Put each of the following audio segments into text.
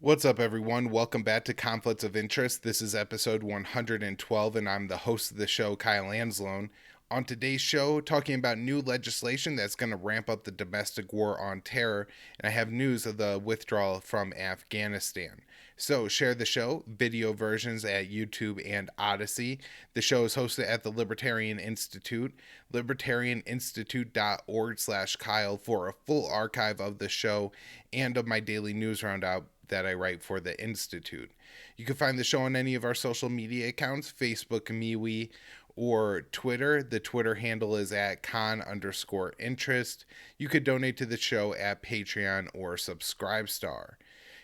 What's up, everyone? Welcome back to Conflicts of Interest. This is episode 112, and I'm the host of the show, Kyle Anslone. On today's show, talking about new legislation that's going to ramp up the domestic war on terror, and I have news of the withdrawal from Afghanistan. So, share the show, video versions at YouTube and Odysee. The show is hosted at the Libertarian Institute, libertarianinstitute.org/Kyle for a full archive of the show and of my daily news roundup that I write for the Institute. You can find the show on any of our social media accounts, Facebook, MeWe, or Twitter. The Twitter handle is at con_interest. You could donate to the show at Patreon or Subscribestar.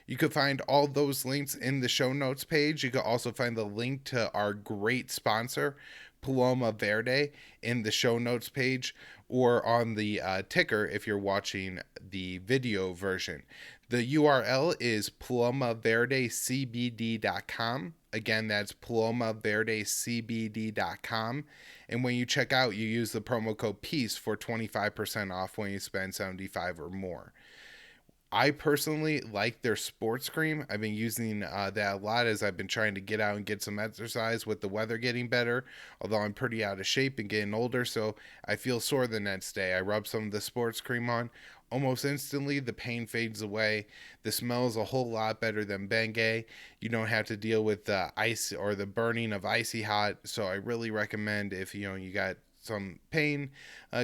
You can find all those links in the show notes page. You can also find the link to our great sponsor, Paloma Verde, in the show notes page or on the ticker if you're watching the video version. The URL is palomaverdecbd.com. Again, that's palomaverdecbd.com. And when you check out, you use the promo code PEACE for 25% off when you spend $75 or more. I personally like their sports cream. I've been using that a lot as I've been trying to get out and get some exercise with the weather getting better, although I'm pretty out of shape and getting older, so I feel sore the next day. I rub some of the sports cream on. Almost instantly, the pain fades away. The smell is a whole lot better than Bengay. You don't have to deal with the ice or the burning of icy hot, so I really recommend if you got some pain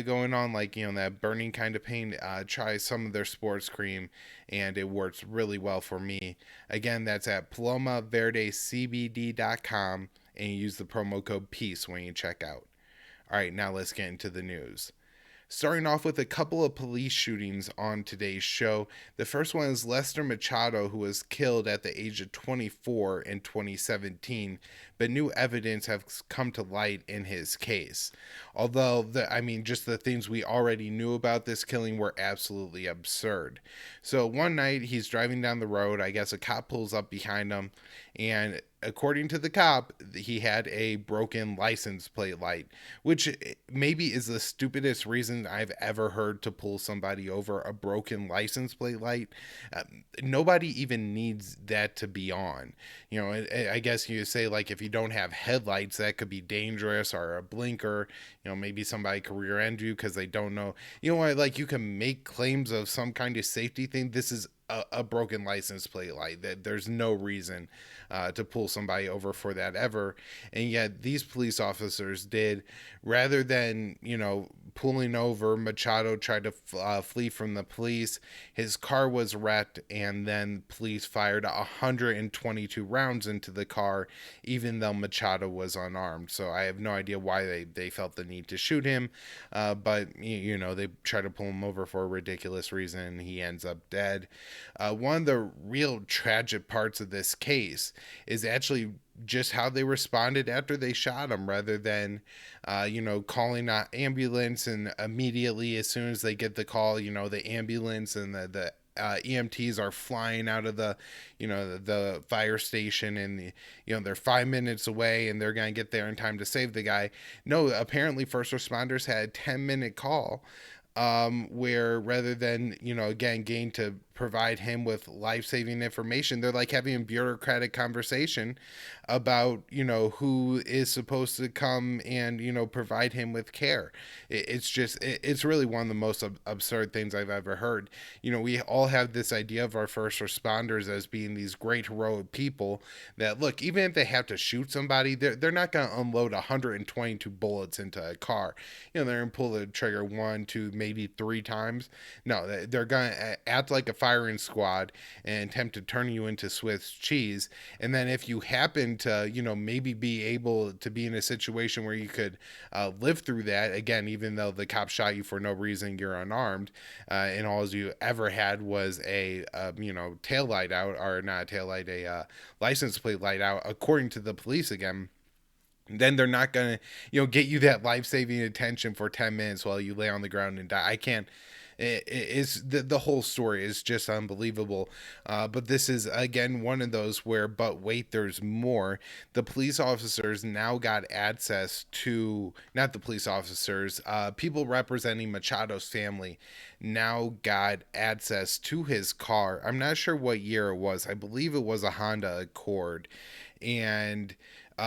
going on, like that burning kind of pain, try some of their sports cream, and it works really well for me. Again, that's at palomaverdecbd.com, and you use the promo code PEACE when you check out. All right, now let's get into the news. Starting off with a couple of police shootings on today's show. The first one is Lester Machado, who was killed at the age of 24 in 2017, but new evidence has come to light in his case. Although, just the things we already knew about this killing were absolutely absurd. So one night, he's driving down the road. I guess a cop pulls up behind him, and according to the cop, he had a broken license plate light, which maybe is the stupidest reason I've ever heard to pull somebody over, a broken license plate light. Nobody even needs that to be on. I guess you say, like, if you don't have headlights, that could be dangerous, or a blinker. Maybe somebody could rear end you because they don't know. Like, you can make claims of some kind of safety thing. This is a broken license plate light. That there's no reason to pull somebody over for that ever. And yet these police officers did. Rather than pulling over, Machado tried to flee from the police. His car was wrecked, and then police fired 122 rounds into the car, even though Machado was unarmed. So I have no idea why they felt the need to shoot him, but they try to pull him over for a ridiculous reason, and he ends up dead. One of the real tragic parts of this case is actually just how they responded after they shot him, rather than calling an ambulance, and immediately as soon as they get the call, the ambulance and the EMTs are flying out of the fire station, and they're 5 minutes away, and they're gonna get there in time to save the guy. No, apparently first responders had a 10-minute call, where rather than again getting to provide him with life-saving information, they're like having a bureaucratic conversation about who is supposed to come and provide him with care. It's really one of the most absurd things I've ever heard. We all have this idea of our first responders as being these great heroic people that, look, even if they have to shoot somebody, they're not going to unload 122 bullets into a car. They're going to pull the trigger 1, 2, maybe 3 times. No, they're going to act like a firing squad and attempt to turn you into Swiss cheese. And then if you happen to maybe be able to be in a situation where you could live through that, again, even though the cop shot you for no reason, you're unarmed, and all you ever had was a tail light out, or not a tail light, a license plate light out, according to the police again, then they're not gonna get you that life-saving attention for 10 minutes while you lay on the ground and die. I can't Is the whole story is just unbelievable. But this is again one of those where, but wait, there's more. The police officers now got access to, not the police officers, people representing Machado's family now got access to his car. I'm not sure what year it was. I believe it was a Honda Accord. And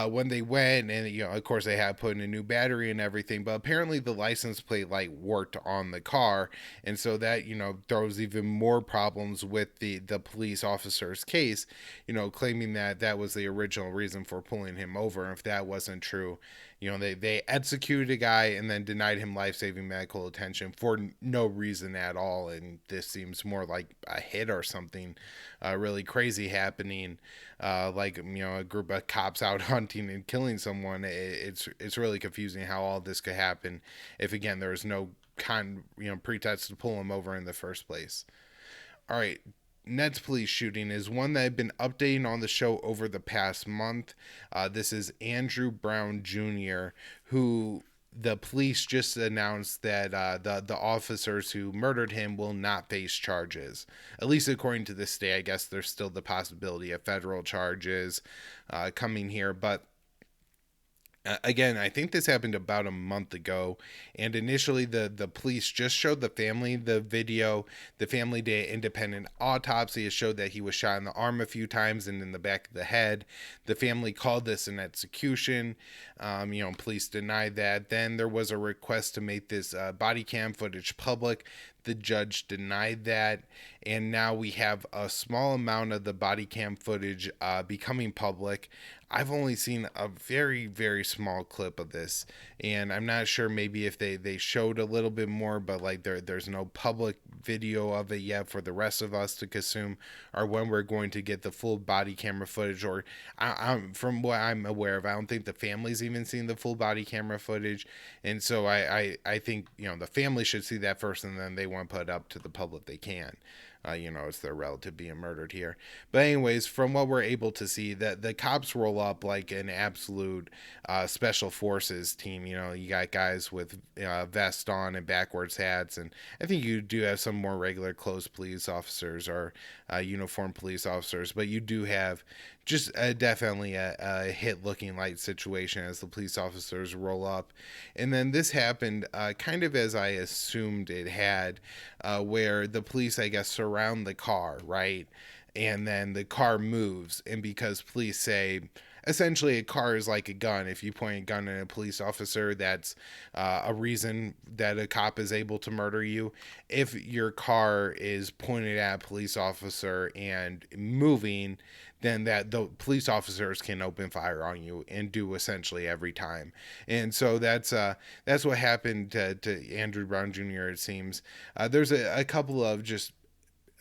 when they went, and of course they had put in a new battery and everything, but apparently the license plate light worked on the car, and so that throws even more problems with the police officer's case, claiming that that was the original reason for pulling him over. And if that wasn't true, they executed a guy and then denied him life-saving medical attention for no reason at all. And this seems more like a hit or something really crazy happening, like a group of cops out hunting and killing someone. It's really confusing how all this could happen if, again, there's no pretext to pull him over in the first place. All right. Next police shooting is one that I've been updating on the show over the past month. This is Andrew Brown Jr., who the police just announced that the officers who murdered him will not face charges. At least according to this day. I guess there's still the possibility of federal charges coming here, but again, I think this happened about a month ago, and initially the police just showed the family the video. The family did an independent autopsy. It showed that he was shot in the arm a few times and in the back of the head. The family called this an execution. Police denied that. Then there was a request to make this body cam footage public. The judge denied that, and now we have a small amount of the body cam footage becoming public. I've only seen a very, very small clip of this, and I'm not sure maybe if they showed a little bit more, but like there's no public video of it yet for the rest of us to consume, or when we're going to get the full body camera footage. Or from what I'm aware of, I don't think the family's even seen the full body camera footage, and so I think the family should see that first, and then they want to put it up to the public they can. It's their relative being murdered here. But anyways, from what we're able to see, that the cops roll up like an absolute special forces team. You got guys with vests on and backwards hats, and I think you do have some more regular clothes police officers or uniformed police officers, but you do have just definitely a hit looking like situation as the police officers roll up. And then this happened kind of as I assumed it had, where the police, I guess, surround the car, right? And then the car moves, and because police say essentially a car is like a gun. If you point a gun at a police officer, that's a reason that a cop is able to murder you. If your car is pointed at a police officer and moving, then that the police officers can open fire on you, and do essentially every time. And so that's what happened to Andrew Brown Jr. It seems there's a couple of just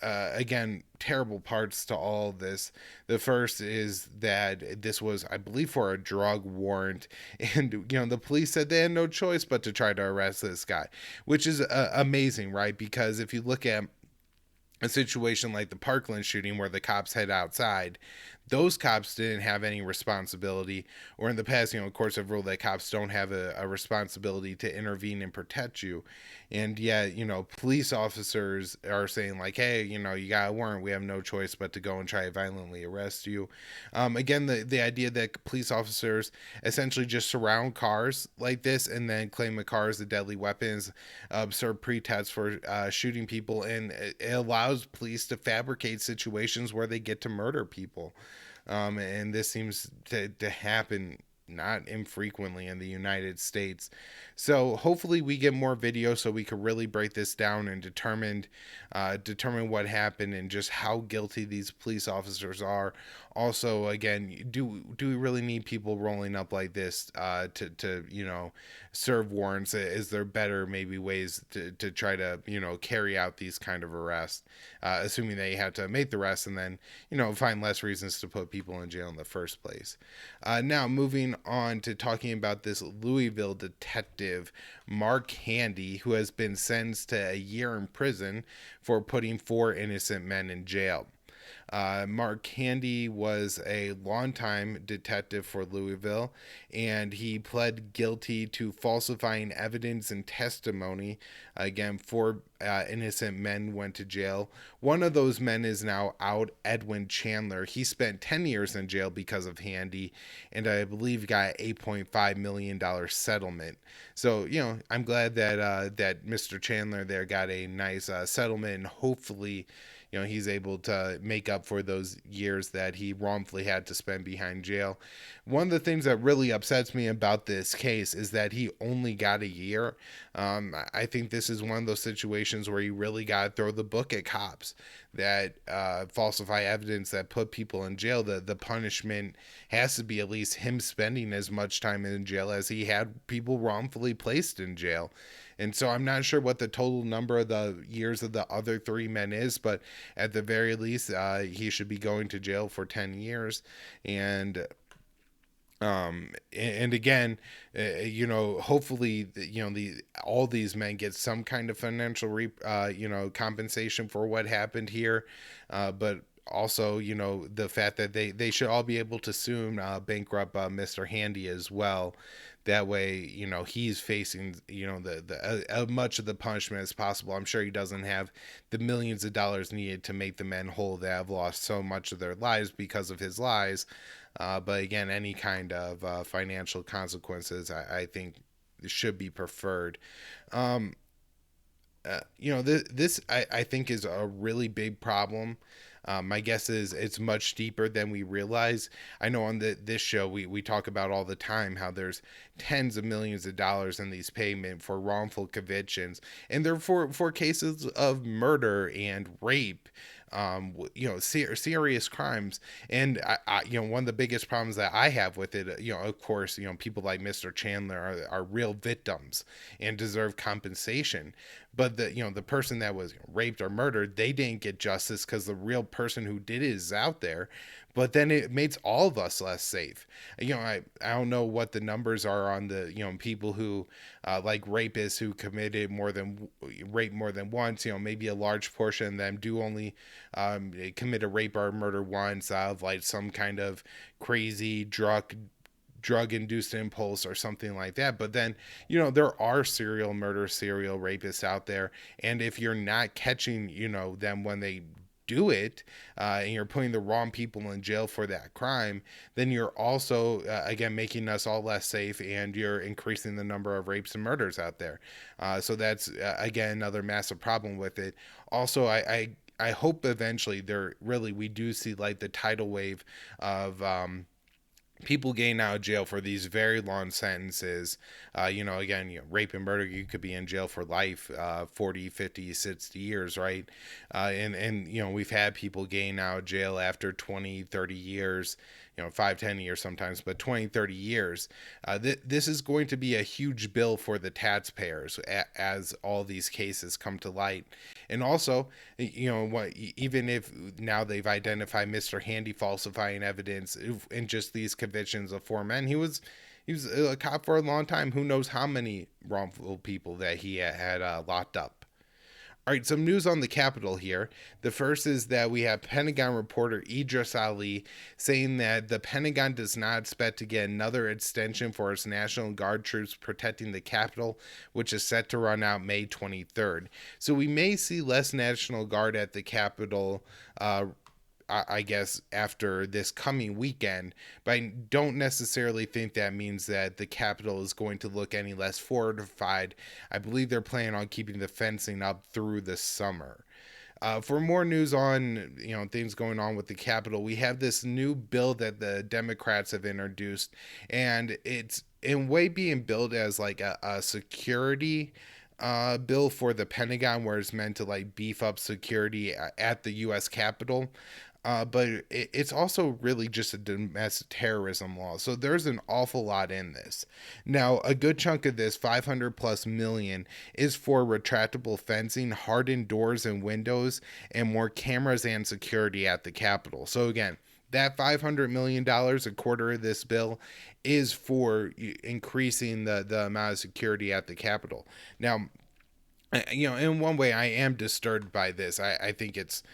again, terrible parts to all of this. The first is that this was, I believe, for a drug warrant, and the police said they had no choice but to try to arrest this guy, which is amazing, right? Because if you look at a situation like the Parkland shooting where the cops head outside, those cops didn't have any responsibility, or in the past, courts have ruled that cops don't have a responsibility to intervene and protect you. And yet, police officers are saying like, hey, you got a warrant, we have no choice but to go and try to violently arrest you. Again, the idea that police officers essentially just surround cars like this and then claim a car is a deadly weapon is absurd pretext for shooting people, and it allows police to fabricate situations where they get to murder people. And this seems to happen not infrequently in the United States. So hopefully we get more videos so we can really break this down and determine what happened and just how guilty these police officers are. Also, again, do we really need people rolling up like this to serve warrants? Is there better maybe ways to try to carry out these kind of arrests, assuming that you have to make the arrest and then find less reasons to put people in jail in the first place. Now moving on to talking about this Louisville detective Mark Handy, who has been sentenced to a year in prison for putting 4 innocent men in jail. Mark Handy was a longtime detective for Louisville, and he pled guilty to falsifying evidence and testimony. Again, four innocent men went to jail. One of those men is now out, Edwin Chandler. He spent 10 years in jail because of Handy, and I believe got an $8.5 million settlement. So, I'm glad that Mr. Chandler there got a nice settlement, and hopefully, he's able to make up for those years that he wrongfully had to spend behind jail. One of the things that really upsets me about this case is that he only got a year. I think this is one of those situations where you really got to throw the book at cops that falsify evidence that put people in jail. The punishment has to be at least him spending as much time in jail as he had people wrongfully placed in jail. And so I'm not sure what the total number of the years of the other three men is, but at the very least, he should be going to jail for 10 years. And again, hopefully, all these men get some kind of financial, compensation for what happened here. But also, the fact that they should all be able to soon bankrupt Mr. Handy as well. That way, he's facing, much of the punishment as possible. I'm sure he doesn't have the millions of dollars needed to make the men whole that have lost so much of their lives because of his lies. But again, any kind of financial consequences, I think, should be preferred. This I think is a really big problem. My guess is it's much deeper than we realize. I know on this show we talk about all the time how there's tens of millions of dollars in these payments for wrongful convictions, and they're for cases of murder and rape, serious crimes. And one of the biggest problems that I have with it, of course, people like Mr. Chandler are real victims and deserve compensation. But the person that was raped or murdered, they didn't get justice because the real person who did it is out there. But then it makes all of us less safe. I don't know what the numbers are on the people who like rapists who committed rape more than once. Maybe a large portion of them do only commit a rape or murder once out of like some kind of crazy drug-induced impulse or something like that. But then, there are serial rapists out there. And if you're not catching, them when they do it, and you're putting the wrong people in jail for that crime, then you're also, again, making us all less safe, and you're increasing the number of rapes and murders out there. So that's, again, another massive problem with it. Also, I hope eventually we do see like the tidal wave of, people getting out of jail for these very long sentences. Again, rape and murder, you could be in jail for life, 40, 50, 60 years, right? And we've had people getting out of jail after 20, 30 years, 5, 10 years sometimes, but 20, 30 years. This is going to be a huge bill for the taxpayers as all these cases come to light. And also, even if now they've identified Mr. Handy falsifying evidence in just these convictions of 4 men, he was a cop for a long time. Who knows how many wrongful people that he had locked up. All right, some news on the Capitol here. The first is that we have Pentagon reporter Idris Ali saying that the Pentagon does not expect to get another extension for its National Guard troops protecting the Capitol, which is set to run out May 23rd. So we may see less National Guard at the Capitol, I guess, after this coming weekend, but I don't necessarily think that means that the Capitol is going to look any less fortified. I believe they're planning on keeping the fencing up through the summer. For more news on things going on with the Capitol, we have this new bill that the Democrats have introduced, and it's in a way being billed as like a security bill for the Pentagon, where it's meant to like beef up security at the U.S. Capitol. But it's also really just a domestic terrorism law. So there's an awful lot in this. Now, a good chunk of this, 500 plus million, is for retractable fencing, hardened doors and windows, and more cameras and security at the Capitol. So again, that $500 million, a quarter of this bill, is for increasing the amount of security at the Capitol. Now, in one way, I am disturbed by this. I think it's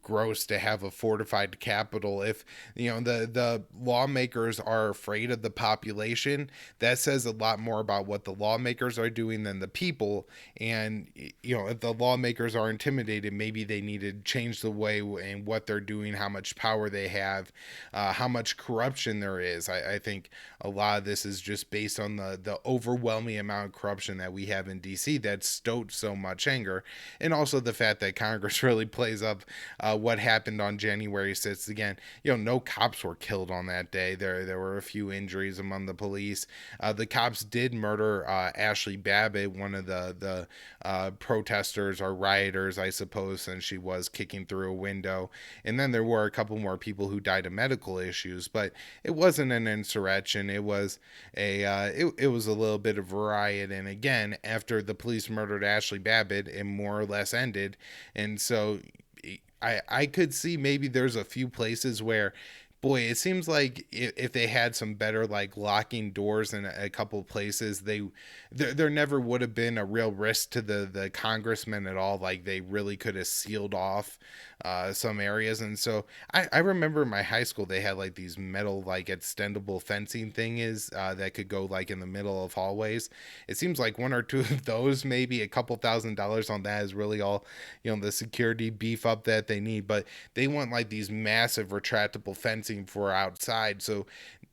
gross to have a fortified capital. If the lawmakers are afraid of the population, that says a lot more about what the lawmakers are doing than the people. And if the lawmakers are intimidated, maybe they need to change the way in what they're doing, how much power they have, how much corruption there is. I think a lot of this is just based on the overwhelming amount of corruption that we have in DC that stoked so much anger, and also the fact that Congress really plays up what happened on January 6th. Again, no cops were killed on that day. There were a few injuries among the police. The cops did murder Ashley Babbitt, one of the protesters or rioters, I suppose, since she was kicking through a window. And then there were a couple more people who died of medical issues, but it wasn't an insurrection. It was it was a little bit of a riot. And again, after the police murdered Ashley Babbitt, it more or less ended. And so I could see maybe there's a few places where, boy, it seems like if they had some better like locking doors in a couple of places, there never would have been a real risk to the congressmen at all. Like they really could have sealed off some areas. And so I remember in my high school they had like these metal like extendable fencing things that could go like in the middle of hallways. It seems like one or two of those, maybe a couple $1,000s on that, is really all the security beef up that they need. But they want like these massive retractable fencing for outside. So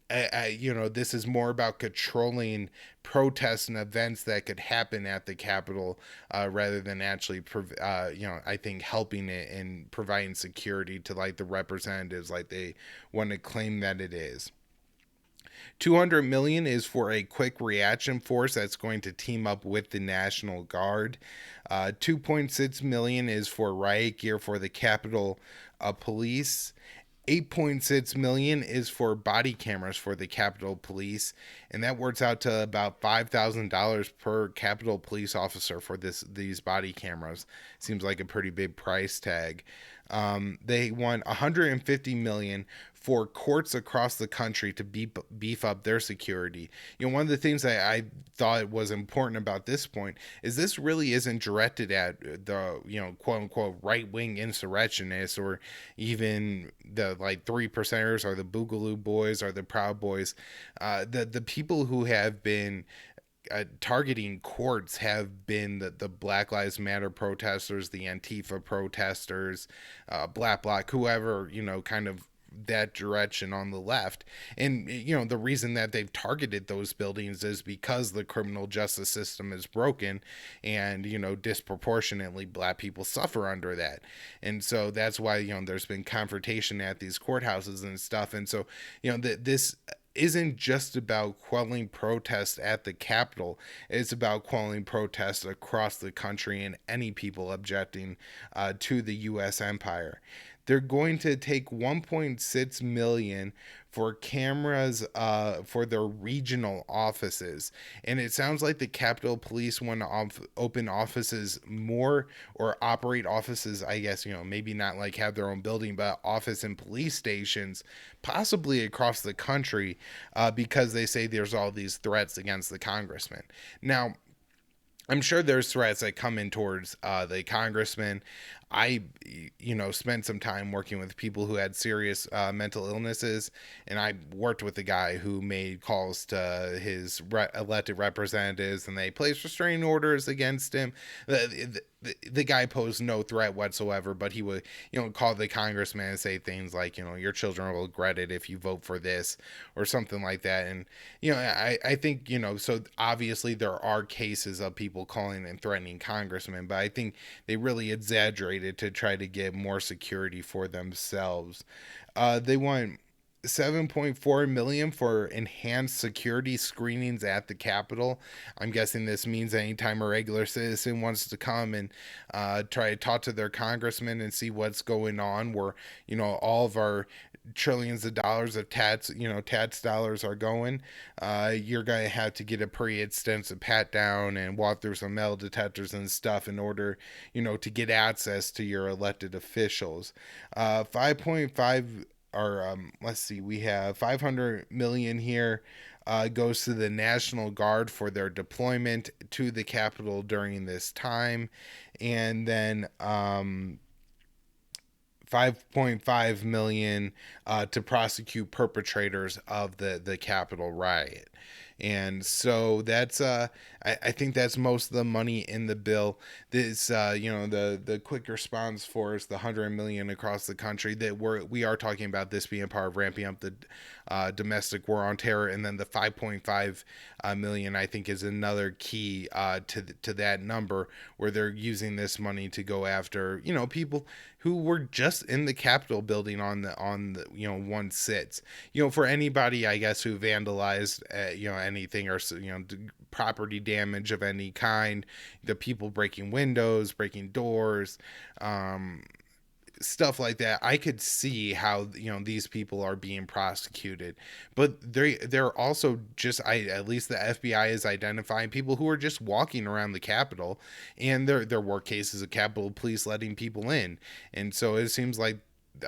this is more about controlling protests and events that could happen at the Capitol rather than actually, I think helping it and providing security to like the representatives like they want to claim that it is. 200 million is for a quick reaction force that's going to team up with the National Guard. 2.6 million is for riot gear for the Capitol Police. 8.6 million is for body cameras for the Capitol Police, and that works out to about $5,000 per Capitol Police officer for these body cameras. Seems like a pretty big price tag. They want 150 million for courts across the country to beef up their security. One of the things that I thought was important about this point is this really isn't directed at the, quote unquote right-wing insurrectionists or even the like 3%ers or the Boogaloo Boys or the Proud Boys. The people who have been targeting courts have been the Black Lives Matter protesters, the Antifa protesters, Black Bloc, whoever, kind of that direction on the left. And the reason that they've targeted those buildings is because the criminal justice system is broken and disproportionately black people suffer under that. And so that's why there's been confrontation at these courthouses and stuff. And so this isn't just about quelling protests at the Capitol. It's about quelling protests across the country and any people objecting to the U.S. empire. They're going to take 1.6 million for cameras for their regional offices. And it sounds like the Capitol Police want to open offices more, or operate offices, I guess, maybe not like have their own building, but office and police stations, possibly across the country, because they say there's all these threats against the congressman. Now, I'm sure there's threats that come in towards the congressman. I, spent some time working with people who had serious mental illnesses, and I worked with a guy who made calls to his elected representatives, and they placed restraining orders against him. The guy posed no threat whatsoever, but he would, call the congressman and say things like, your children will regret it if you vote for this, or something like that. And, I think, so obviously there are cases of people calling and threatening congressmen, but I think they really exaggerated to try to get more security for themselves. They want 7.4 million for enhanced security screenings at the Capitol. I'm guessing this means anytime a regular citizen wants to come and try to talk to their congressman and see what's going on, where all of our trillions of dollars of tax dollars are going, you're going to have to get a pretty extensive pat down and walk through some metal detectors and stuff in order, to get access to your elected officials. 5.5, or let's see, we have 500 million here goes to the National Guard for their deployment to the Capitol during this time. And then 5.5 million to prosecute perpetrators of the Capitol riot. And so that's I think that's most of the money in the bill. This the quick response force, the 100 million across the country, that we are talking about this being part of ramping up the domestic war on terror. And then the 5.5 million, I think, is another key to that number, where they're using this money to go after people who were just in the Capitol building on the one sits. For anybody, I guess, who vandalized anything, or property damage of any kind, the people breaking windows, breaking doors, stuff like that, I could see how these people are being prosecuted. But they're also just, at least the FBI is identifying people who are just walking around the Capitol, and there were cases of Capitol Police letting people in. And so it seems like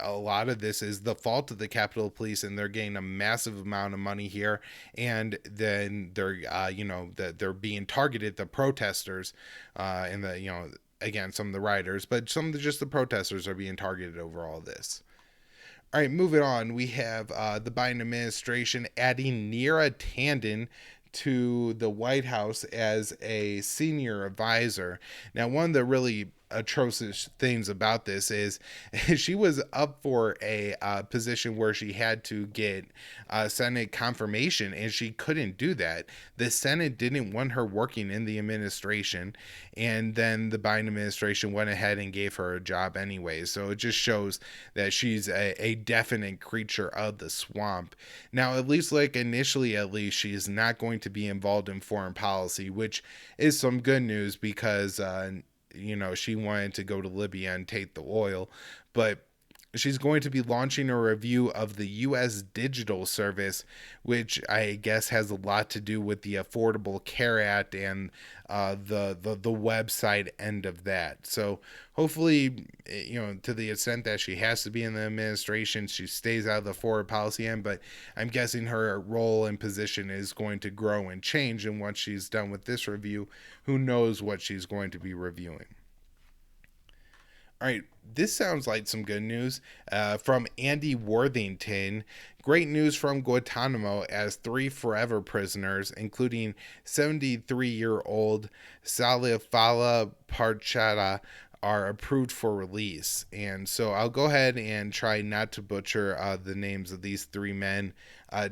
a lot of this is the fault of the Capitol Police, and they're getting a massive amount of money here, and then they're they're being targeted, the protesters, and the again, some of the rioters, but some of just the protesters are being targeted over all this. All right, moving on, we have the Biden administration adding Neera Tanden to the White House as a senior advisor. Now, one of the really atrocious things about this is she was up for a position where she had to get Senate confirmation, and she couldn't do that. The Senate didn't want her working in the administration, and then the Biden administration went ahead and gave her a job anyway. So it just shows that she's a definite creature of the swamp. Now, at least initially, she's not going to be involved in foreign policy, which is some good news, because she wanted to go to Libya and take the oil, but she's going to be launching a review of the U.S. Digital Service, which I guess has a lot to do with the Affordable Care Act and the website end of that. So hopefully, to the extent that she has to be in the administration, she stays out of the foreign policy end. But I'm guessing her role and position is going to grow and change. And once she's done with this review, who knows what she's going to be reviewing. All right, this sounds like some good news from Andy Worthington. Great news from Guantanamo, as 3 forever prisoners, including 73-year-old Salifala Parchada, are approved for release. And so I'll go ahead and try not to butcher the names of these 3 men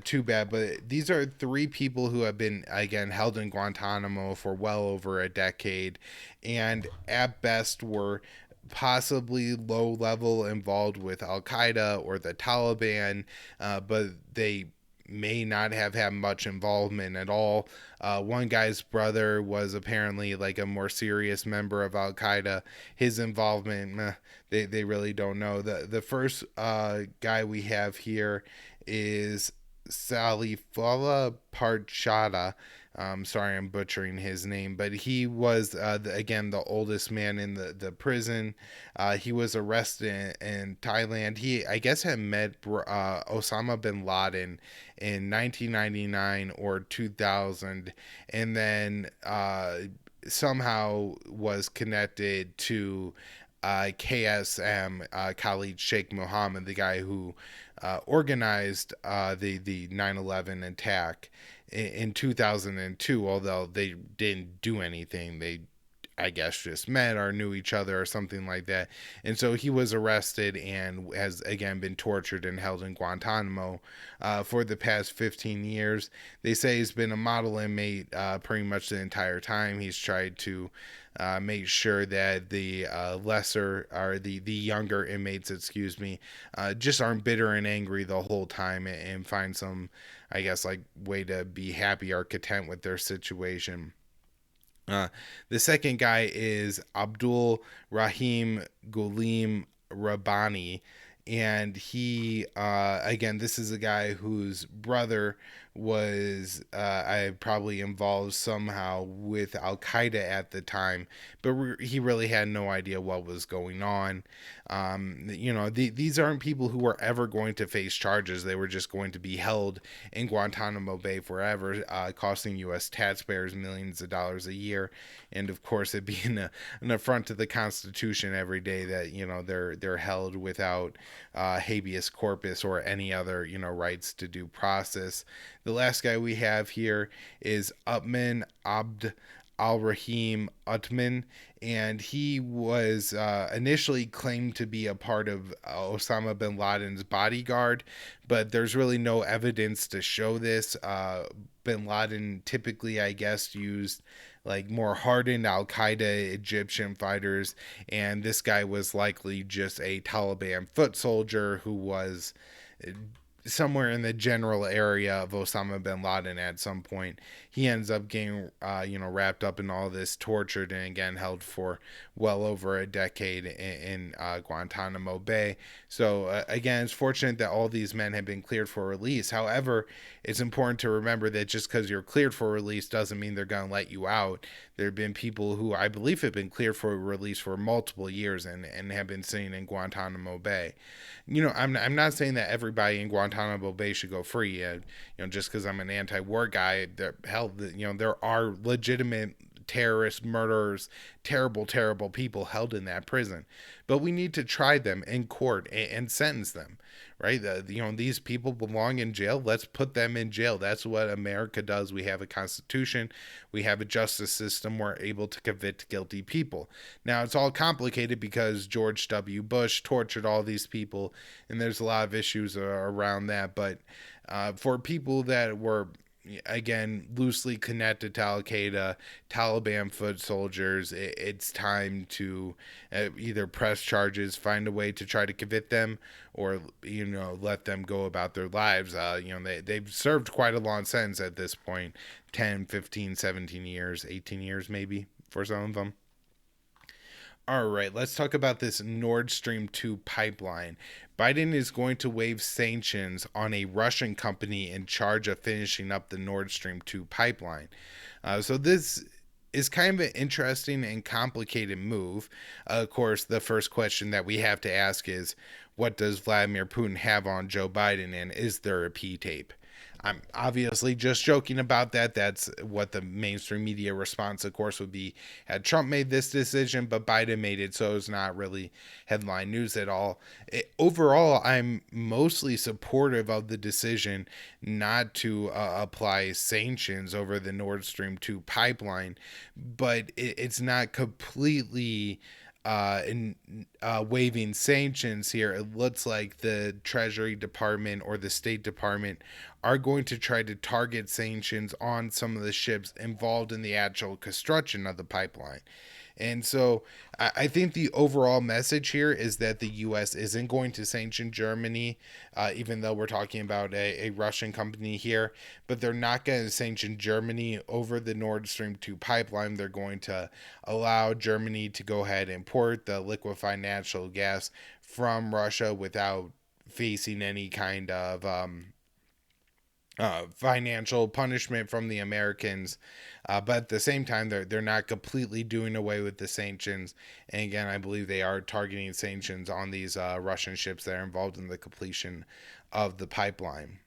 too bad, but these are 3 people who have been, again, held in Guantanamo for well over a decade, and at best were possibly low level involved with Al-Qaeda or the Taliban, but they may not have had much involvement at all. One guy's brother was apparently a more serious member of Al-Qaeda. His involvement, they really don't know. The first guy we have here is Salifala Parchada. Sorry, I'm butchering his name, but he was, again, the oldest man in the prison. He was arrested in Thailand. He, I guess, had met Osama bin Laden in 1999 or 2000, and then somehow was connected to KSM, Khalid Sheikh Mohammed, the guy who organized the 9/11 attack in 2002, although they didn't do anything. They, I guess, just met or knew each other or something like that. And so he was arrested and has, again, been tortured and held in Guantanamo for the past 15 years. They say he's been a model inmate pretty much the entire time. He's tried to make sure that the lesser, or the younger inmates, just aren't bitter and angry the whole time, and find some, I guess, way to be happy or content with their situation. The second guy is Abdul Rahim Ghulam Rabbani, And he, again, this is a guy whose brother was I probably involved somehow with Al Qaeda at the time, but he really had no idea what was going on. These aren't people who were ever going to face charges. They were just going to be held in Guantanamo Bay forever, costing U.S. taxpayers millions of dollars a year, and of course, it being an affront to the Constitution every day that they're held without habeas corpus or any other rights to due process. The last guy we have here is Utman Abd al-Rahim Utman, and he was initially claimed to be a part of Osama bin Laden's bodyguard, but there's really no evidence to show this. Bin Laden typically, I guess, used like more hardened Al Qaeda Egyptian fighters, and this guy was likely just a Taliban foot soldier who was somewhere in the general area of Osama bin Laden at some point. He ends up getting, wrapped up in all this, tortured, and again held for well over a decade in Guantanamo Bay. So again, it's fortunate that all these men have been cleared for release. However, it's important to remember that just because you're cleared for release doesn't mean they're going to let you out. There have been people who I believe have been cleared for release for multiple years and have been sitting in Guantanamo Bay. I'm not saying that everybody in Guantanamo Bay should go free. Just because I'm an anti-war guy, there are legitimate terrorists, murderers, terrible, terrible people held in that prison. But we need to try them in court and sentence them, right? These people belong in jail. Let's put them in jail. That's what America does. We have a constitution. We have a justice system. We're able to convict guilty people. Now, it's all complicated because George W. Bush tortured all these people, and there's a lot of issues around that. But for people that were, again, loosely connected to Al Qaeda, Taliban foot soldiers, it's time to either press charges, find a way to try to convict them, or let them go about their lives. They've served quite a long sentence at this point, 10, 15, 17 years, 18 years maybe for some of them. All right, let's talk about this Nord Stream 2 pipeline. Biden is going to waive sanctions on a Russian company in charge of finishing up the Nord Stream 2 pipeline. So this is kind of an interesting and complicated move. Of course, the first question that we have to ask is, what does Vladimir Putin have on Joe Biden, and is there a P tape? I'm obviously just joking about that. That's what the mainstream media response, of course, would be had Trump made this decision, but Biden made it, so it's not really headline news at all. Overall, I'm mostly supportive of the decision not to apply sanctions over the Nord Stream 2 pipeline, but it's not completely waiving sanctions here. It looks like the Treasury Department or the State Department are going to try to target sanctions on some of the ships involved in the actual construction of the pipeline. And so I think the overall message here is that the U.S. isn't going to sanction Germany, even though we're talking about a Russian company here. But they're not going to sanction Germany over the Nord Stream 2 pipeline. They're going to allow Germany to go ahead and import the liquefied natural gas from Russia without facing any kind of financial punishment from the Americans, but at the same time, they're not completely doing away with the sanctions. And again, I believe they are targeting sanctions on these Russian ships that are involved in the completion of the pipeline.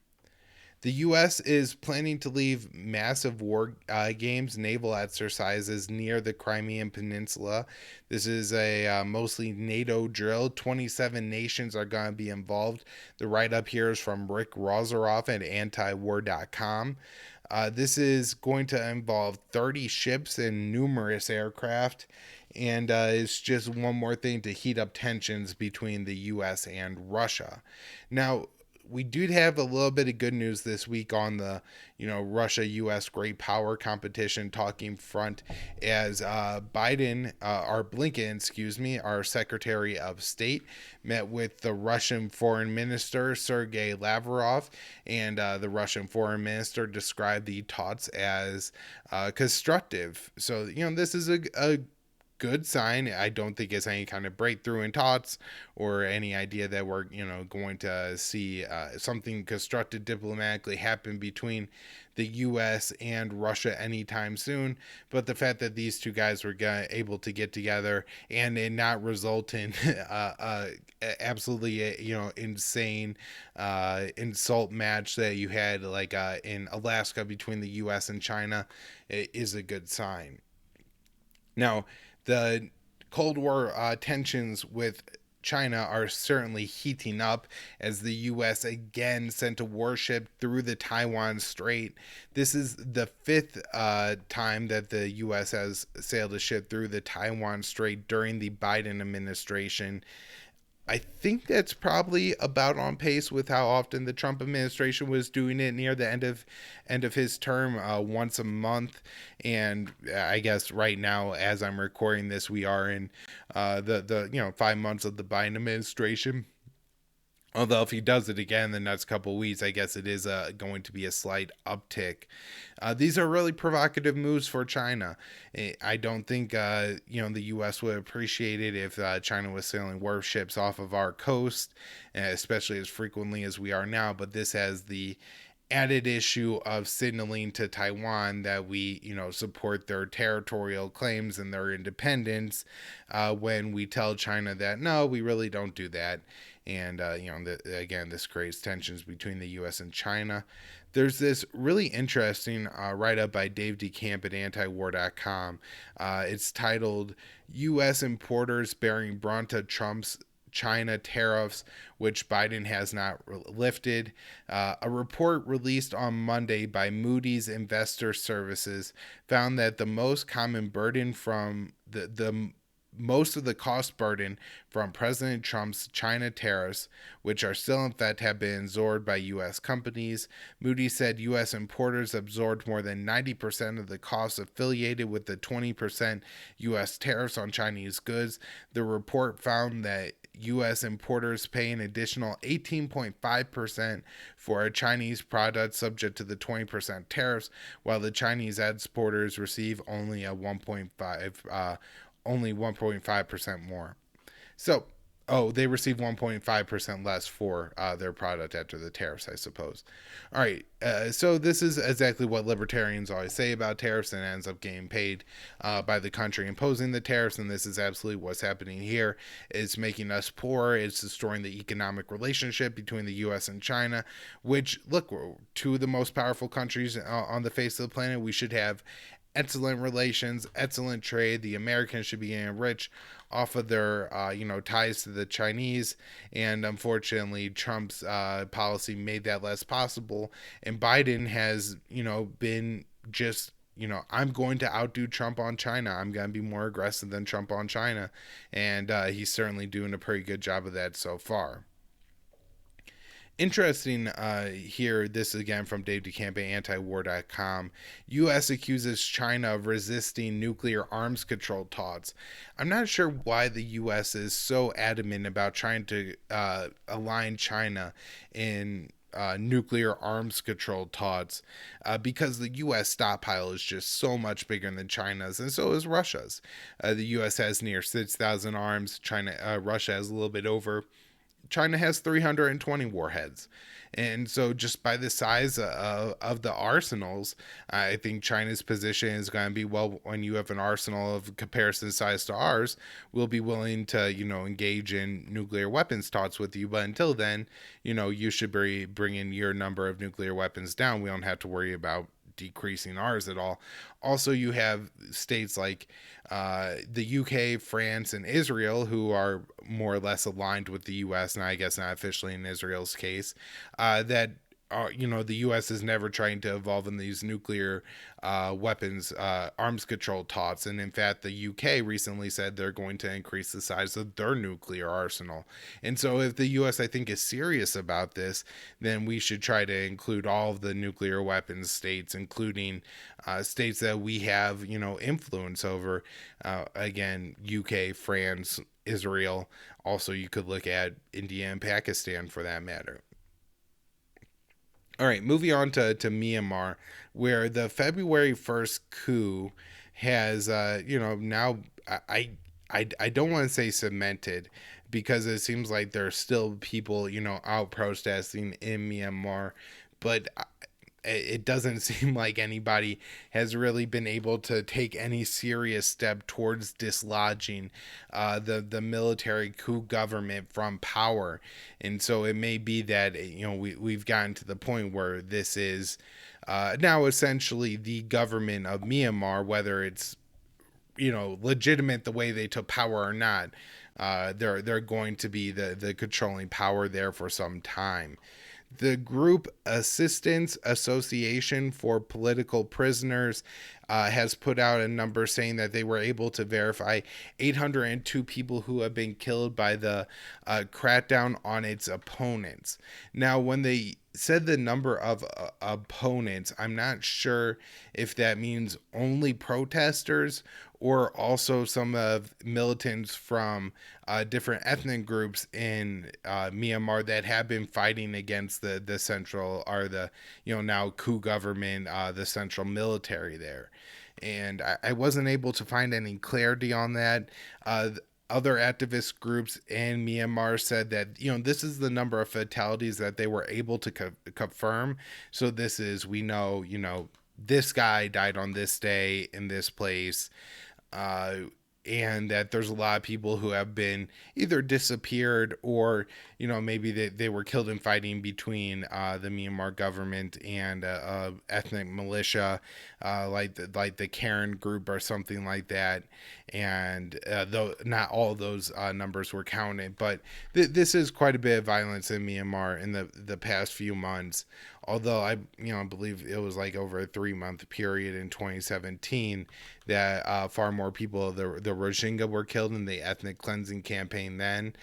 The U.S. is planning to leave massive war games, naval exercises near the Crimean Peninsula. This is a mostly NATO drill. 27 nations are going to be involved. The write-up here is from Rick Rosaroff at antiwar.com. This is going to involve 30 ships and numerous aircraft. And it's just one more thing to heat up tensions between the U.S. and Russia. Now, we do have a little bit of good news this week on the, Russia-U.S. great power competition talking front, as Blinken, our Secretary of State, met with the Russian Foreign Minister, Sergei Lavrov, and the Russian Foreign Minister described the talks as constructive. So, this is a good sign. I don't think it's any kind of breakthrough in talks or any idea that we're, going to see something constructed diplomatically happen between the U.S. and Russia anytime soon. But the fact that these two guys were able to get together and it not result in absolutely insane insult match that you had like in Alaska between the U.S. and China is a good sign. Now, the Cold War tensions with China are certainly heating up as the U.S. again sent a warship through the Taiwan Strait. This is the fifth time that the U.S. has sailed a ship through the Taiwan Strait during the Biden administration. I think that's probably about on pace with how often the Trump administration was doing it near the end of his term, once a month. And I guess right now, as I'm recording this, we are in the 5 months of the Biden administration. Although if he does it again the next couple of weeks, I guess it is going to be a slight uptick. These are really provocative moves for China. I don't think the U.S. would appreciate it if China was sailing warships off of our coast, especially as frequently as we are now. But this has the added issue of signaling to Taiwan that we, support their territorial claims and their independence, when we tell China that no, we really don't do that. And again, this creates tensions between the U.S. and China. There's this really interesting write-up by Dave DeCamp at antiwar.com. It's titled U.S. Importers Bearing Brunt of Trump's China tariffs, which Biden has not lifted. A report released on Monday by Moody's Investor Services found that the most common burden from the most of the cost burden from President Trump's China tariffs, which are still in fact have been absorbed by U.S. companies. Moody's said U.S. importers absorbed more than 90% of the costs affiliated with the 20% U.S. tariffs on Chinese goods. The report found that U.S. importers pay an additional 18.5% for a Chinese product subject to the 20% tariffs, while the Chinese exporters receive only 1.5% more. So, they receive 1.5% less for their product after the tariffs, I suppose. All right, so this is exactly what libertarians always say about tariffs, and ends up getting paid by the country imposing the tariffs, and this is absolutely what's happening here. It's making us poor. It's destroying the economic relationship between the U.S. and China, which, look, we're two of the most powerful countries on the face of the planet. We should have excellent relations, excellent trade. The Americans should be getting rich off of their, ties to the Chinese. And unfortunately, Trump's policy made that less possible. And Biden has, been just, I'm going to outdo Trump on China. I'm going to be more aggressive than Trump on China. And he's certainly doing a pretty good job of that so far. Interesting here, this again from Dave DeCamp at antiwar.com. U.S. accuses China of resisting nuclear arms control talks. I'm not sure why the U.S. is so adamant about trying to align China in nuclear arms control talks, because the U.S. stockpile is just so much bigger than China's, and so is Russia's. The U.S. has near 6,000 arms. Russia has a little bit over. China has 320 warheads. And so just by the size of the arsenals, I think China's position is going to be, well, when you have an arsenal of comparison size to ours, we'll be willing to, engage in nuclear weapons talks with you. But until then, you should be bringing your number of nuclear weapons down. We don't have to worry about decreasing ours at all. Also, you have states like the UK, France, and Israel, who are more or less aligned with the US, and I guess not officially in Israel's case, that are, the U.S. is never trying to evolve in these nuclear weapons arms control talks. And in fact, the U.K. recently said they're going to increase the size of their nuclear arsenal. And so if the U.S., I think, is serious about this, then we should try to include all of the nuclear weapons states, including states that we have, influence over. Again, U.K., France, Israel. Also, you could look at India and Pakistan for that matter. All right, moving on to Myanmar, where the February 1st coup has, now I don't want to say cemented, because it seems like there's still people, out protesting in Myanmar, but it doesn't seem like anybody has really been able to take any serious step towards dislodging the military coup government from power. And so it may be that we've gotten to the point where this is now essentially the government of Myanmar, whether it's legitimate the way they took power or not. They're going to be the controlling power there for some time. The group Assistance Association for Political Prisoners has put out a number saying that they were able to verify 802 people who have been killed by the crackdown on its opponents. Now, when they said the number of opponents, I'm not sure if that means only protesters or also some of militants from different ethnic groups in Myanmar that have been fighting against the central, or the now coup government, the central military there. And I wasn't able to find any clarity on that. Other activist groups in Myanmar said that this is the number of fatalities that they were able to confirm. So this is, we know, this guy died on this day in this place, and that there's a lot of people who have been either disappeared or maybe they were killed in fighting between the Myanmar government and ethnic militia, like the Karen group or something like that. And though not all those numbers were counted, but this is quite a bit of violence in Myanmar in the past few months. Although I believe it was like over a 3-month period in 2017 that far more people of the Rohingya were killed in the ethnic cleansing campaign then.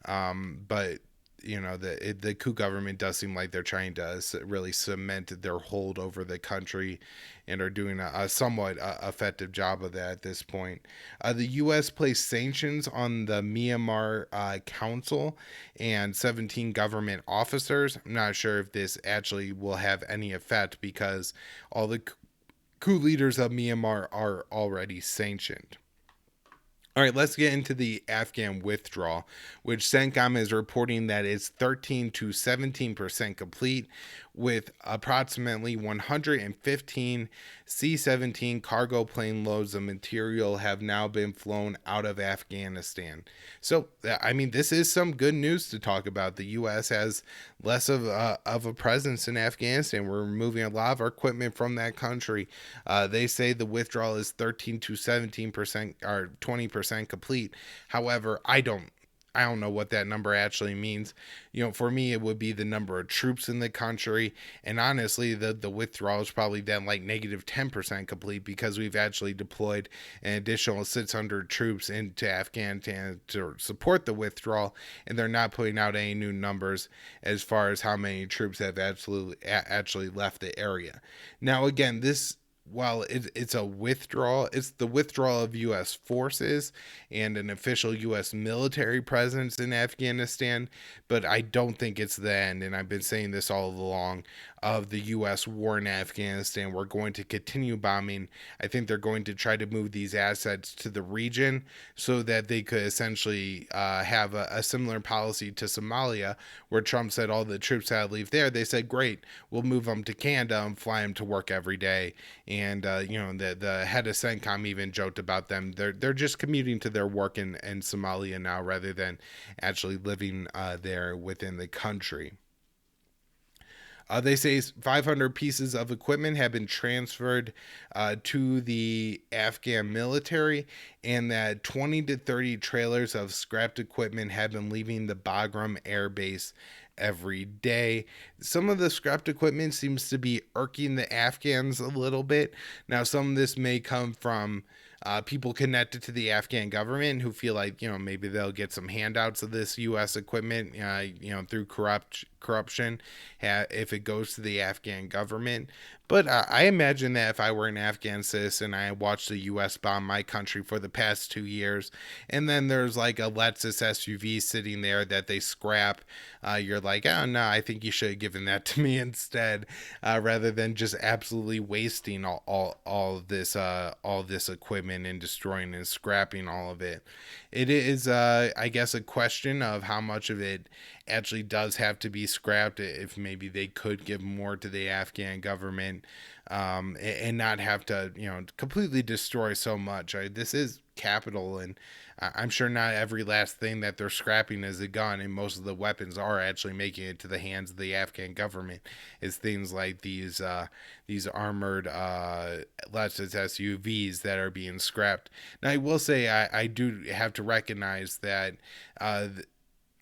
But the coup government does seem like they're trying to really cement their hold over the country, and are doing a somewhat effective job of that at this point. The U.S. placed sanctions on the Myanmar Council and 17 government officers. I'm not sure if this actually will have any effect, because all the coup leaders of Myanmar are already sanctioned. All right, let's get into the Afghan withdrawal, which CENTCOM is reporting that it's 13 to 17% complete, with approximately 115 C-17 cargo plane loads of material have now been flown out of Afghanistan. So, this is some good news to talk about. The U.S. has less of a presence in Afghanistan. We're removing a lot of our equipment from that country. They say the withdrawal is 13 to 17% or 20% complete. However, I don't know what that number actually means. For me, it would be the number of troops in the country. And honestly, the withdrawal is probably then like negative 10% complete, because we've actually deployed an additional 600 troops into Afghanistan to support the withdrawal. And they're not putting out any new numbers as far as how many troops have actually left the area. Now, again, while it's a withdrawal, it's the withdrawal of U.S. forces and an official U.S. military presence in Afghanistan, but I don't think it's the end, and I've been saying this all along, of the U.S. war in Afghanistan. We're going to continue bombing. I think they're going to try to move these assets to the region so that they could essentially have a similar policy to Somalia, where Trump said all the troops had to leave there. They said, great, we'll move them to Canada and fly them to work every day. And the head of CENTCOM even joked about them. They're just commuting to their work in Somalia now, rather than actually living there within the country. They say 500 pieces of equipment have been transferred to the Afghan military, and that 20 to 30 trailers of scrapped equipment have been leaving the Bagram Air Base every day. Some of the scrapped equipment seems to be irking the Afghans a little bit. Now, some of this may come from people connected to the Afghan government who feel like maybe they'll get some handouts of this U.S. equipment through corruption if it goes to the Afghan government. But I imagine that if I were an Afghan citizen, I watched the U.S. bomb my country for the past 2 years, and then there's like a Lexus SUV sitting there that they scrap. You're like, oh no, I think you should have given that to me instead, rather than just absolutely wasting all of this equipment and destroying and scrapping all of it. It is, I guess, a question of how much of it actually does have to be scrapped. If maybe they could give more to the Afghan government, and not have to, completely destroy so much. This is capital, and I'm sure not every last thing that they're scrapping is a gun, and most of the weapons are actually making it to the hands of the Afghan government. Is things like these armored Lexus SUVs that are being scrapped. Now, I will say I do have to recognize that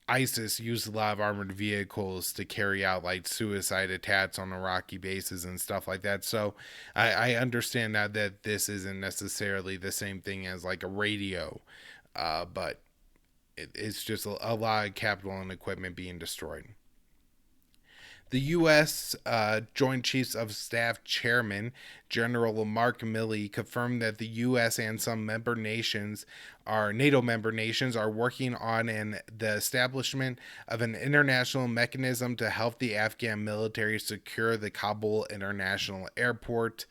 ISIS used a lot of armored vehicles to carry out like suicide attacks on Iraqi bases and stuff like that. So I understand now that this isn't necessarily the same thing as like a radio, but it's just a lot of capital and equipment being destroyed. The U.S. Joint Chiefs of Staff Chairman General Mark Milley confirmed that the U.S. and some NATO member nations, are working on the establishment of an international mechanism to help the Afghan military secure the Kabul International Airport.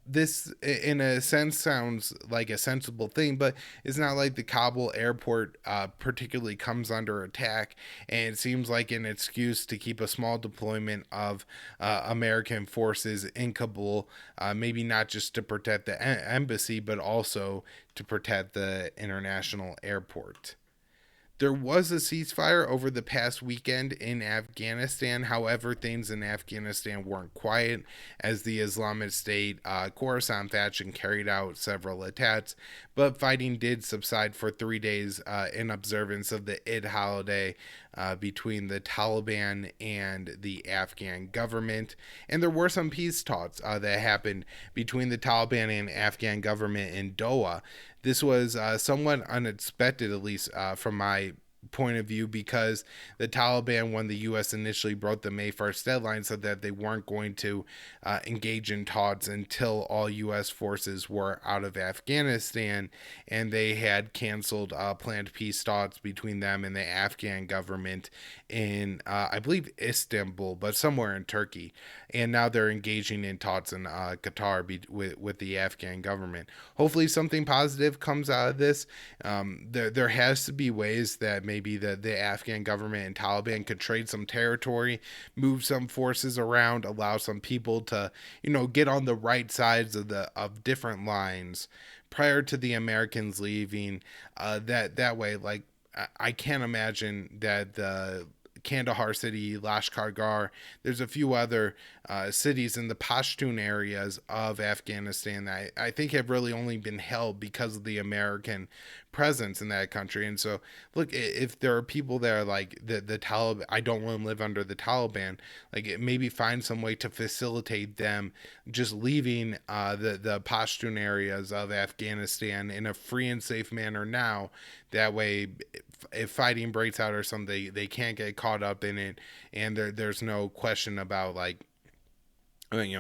This, in a sense, sounds like a sensible thing, but it's not like the Kabul airport particularly comes under attack, and it seems like an excuse to keep a small deployment of American forces in Kabul, maybe not just to protect the embassy, but also to protect the international airport. There was a ceasefire over the past weekend in Afghanistan. However, things in Afghanistan weren't quiet as the Islamic State Khorasan faction carried out several attacks, but fighting did subside for 3 days in observance of the Eid holiday between the Taliban and the Afghan government. And there were some peace talks that happened between the Taliban and Afghan government in Doha. This was somewhat unexpected, at least from my point of view, because the Taliban, when the U.S. initially broke the May 1st deadline, said that they weren't going to engage in talks until all U.S. forces were out of Afghanistan, and they had canceled planned peace talks between them and the Afghan government in, I believe, Istanbul, but somewhere in Turkey. And now they're engaging in talks in Qatar with the Afghan government. Hopefully something positive comes out of this. There has to be ways that maybe the Afghan government and Taliban could trade some territory, move some forces around, allow some people to, get on the right sides of different lines prior to the Americans leaving. That way, like, I can't imagine that the Kandahar city, Lashkar Gah. There's a few other cities in the Pashtun areas of Afghanistan that I think have really only been held because of the American presence in that country. And so, look, if there are people there like the Taliban, I don't want to live under the Taliban, like maybe find some way to facilitate them just leaving the Pashtun areas of Afghanistan in a free and safe manner now. That way, if fighting breaks out or something, they can't get caught up in it, and there's no question about like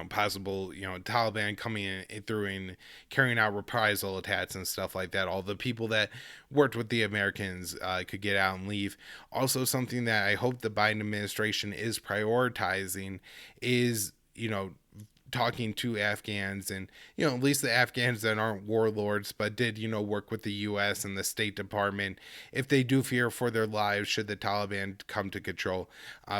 possible Taliban coming in through and carrying out reprisal attacks and stuff like that. All the people that worked with the Americans could get out and leave. Also, something that I hope the Biden administration is prioritizing is talking to Afghans, and at least the Afghans that aren't warlords but did work with the US and the State Department, if they do fear for their lives should the Taliban come to control,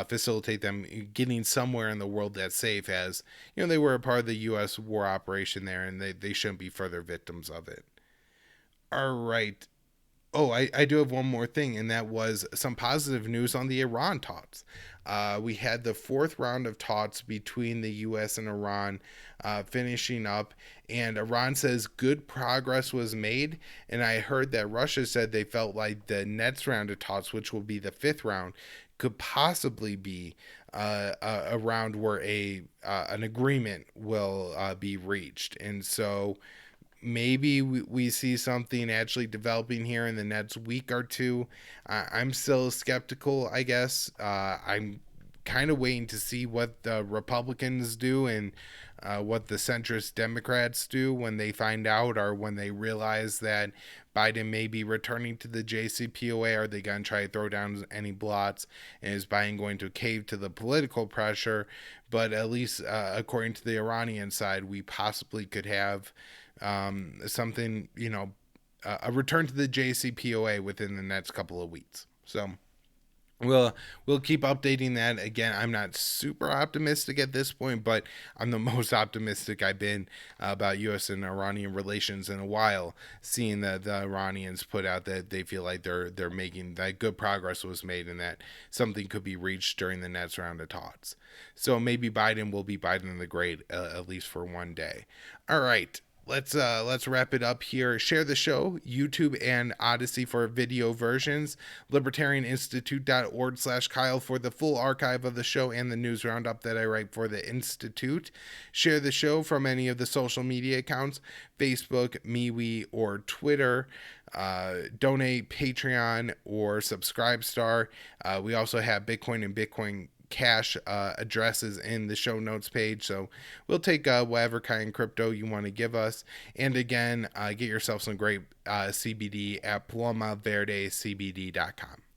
facilitate them getting somewhere in the world that's safe, as they were a part of the US war operation there, and they shouldn't be further victims of it. All right. Oh, I do have one more thing, and that was some positive news on the Iran talks. We had the fourth round of talks between the U.S. and Iran finishing up, and Iran says good progress was made, and I heard that Russia said they felt like the next round of talks, which will be the fifth round, could possibly be a round where an agreement will be reached. And so maybe we see something actually developing here in the next week or two. I'm still skeptical, I guess. I'm kind of waiting to see what the Republicans do and what the centrist Democrats do when they find out, or when they realize that Biden may be returning to the JCPOA. Are they going to try to throw down any blots? And is Biden going to cave to the political pressure? But at least according to the Iranian side, we possibly could have something, a return to the JCPOA within the next couple of weeks. So we'll keep updating that. Again, I'm not super optimistic at this point, but I'm the most optimistic I've been about U.S. and Iranian relations in a while, seeing that the Iranians put out that they feel like they're making, that good progress was made and that something could be reached during the next round of talks. So maybe Biden will be Biden the Great, at least for one day. All right. Let's wrap it up here. Share the show, YouTube and Odysee for video versions, libertarianinstitute.org/Kyle for the full archive of the show and the news roundup that I write for the Institute. Share the show from any of the social media accounts, Facebook, MeWe, or Twitter. Donate Patreon or Subscribestar. We also have Bitcoin and Bitcoin Cash addresses in the show notes page, so we'll take whatever kind of crypto you want to give us. And again, get yourself some great CBD at plumaverdecbd.com.